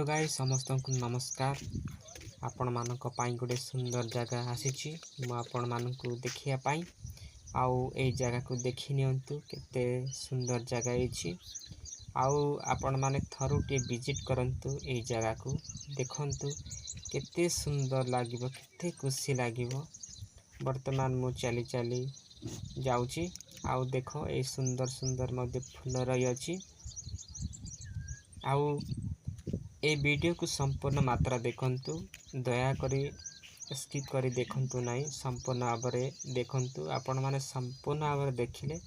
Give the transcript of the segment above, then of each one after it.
Guys समस्त को नमस्कार। आपण मानक पाई गोटे सुंदर जगह आसीची मु आपण मानकु देखिया पाई आउ ए जगह को देखि नियंतु केते सुंदर जगह एछि आउ आपण माने थरुटे विजिट करंतु ए जगह को देखंतु केते सुंदर लागिवो केते खुशी लागिवो। वर्तमान मु चली चली जाउची आउ देखो ए सुंदर सुंदर मध्ये फूल रही अछि आउ ए वीडियो को संपूर्ण मात्रा देखंतु दया करी स्किप करी देखंतु नाही संपूर्ण भाबरे देखंतु। आपण माने संपूर्ण भाबरे देखिले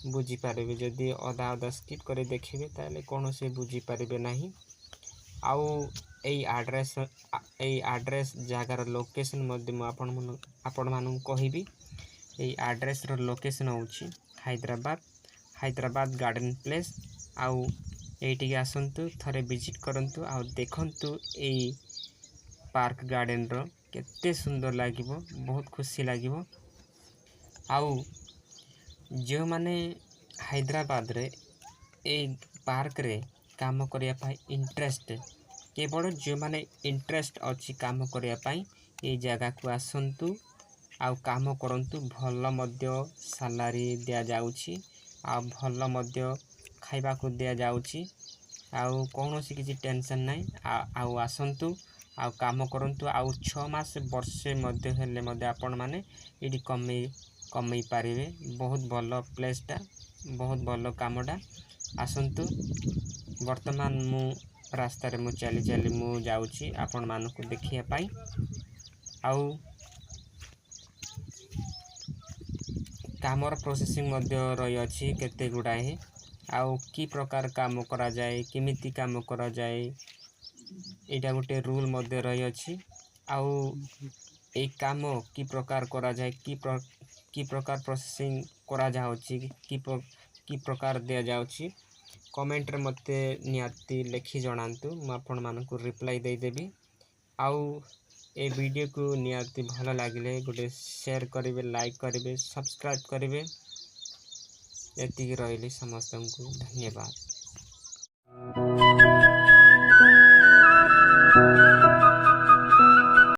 बुझी पारिबे जदी अधा अधा स्किप करी देखिबे ताले कोनोसे बुझी पारिबे नाही। आउ एई एड्रेस जगार लोकेशन मध्ये म आपण मानु कहिबी। एई एड्रेस रो लोकेशन होची हैदराबाद गार्डन प्लेस। आउ एटिके आसंतु थरे विजिट करंतु आउ देखंतु एई पार्क गार्डन रो केते सुंदर लागिवो बहुत खुशी लागिवो। आउ जो माने हैदराबाद रे एई पार्क रे काम करिया पाई इंटरेस्ट केवल जो माने इंटरेस्ट अछि काम करिया पाई एई जगह को आसंतु आउ काम करंतु। भल मध्य सैलरी दिया जाउची आउ भल मध्य खाइबा को दिया जाउची आउ कोनोसी किछि टेंशन नाही। आउ आसंतु आउ काम करंतु आउ 6 मास वर्षे मध्य हेले मध्य आपण माने एडी कमई पारिबे। बहुत भलो प्लेसटा बहुत भलो कामडा आसंतु। वर्तमान मु रास्ता रे मु चली चली मु जाउची आपण मानको देखिया पाई आउ कामर प्रोसेसिंग मध्य रही अछि केते गुडाए आउ की प्रकार काम करा जाए केमिति काम करा जाए एटा गोटे रूल मध्य रही अछि। आउ ए काम की प्रकार करा जाए की प्रकार प्रोसेसिंग करा जाउची की प्रकार दिया जाउची कमेंट रे मते नियाती लिखि जणांतु म आपण मानको रिप्लाई दे देबी। आउ ए वीडियो को नियाती भलो लागिले गोटे शेयर करिवे लाइक करिवे सब्सक्राइब करिवे। एतिकी रहिली समस्त को धन्यवाद।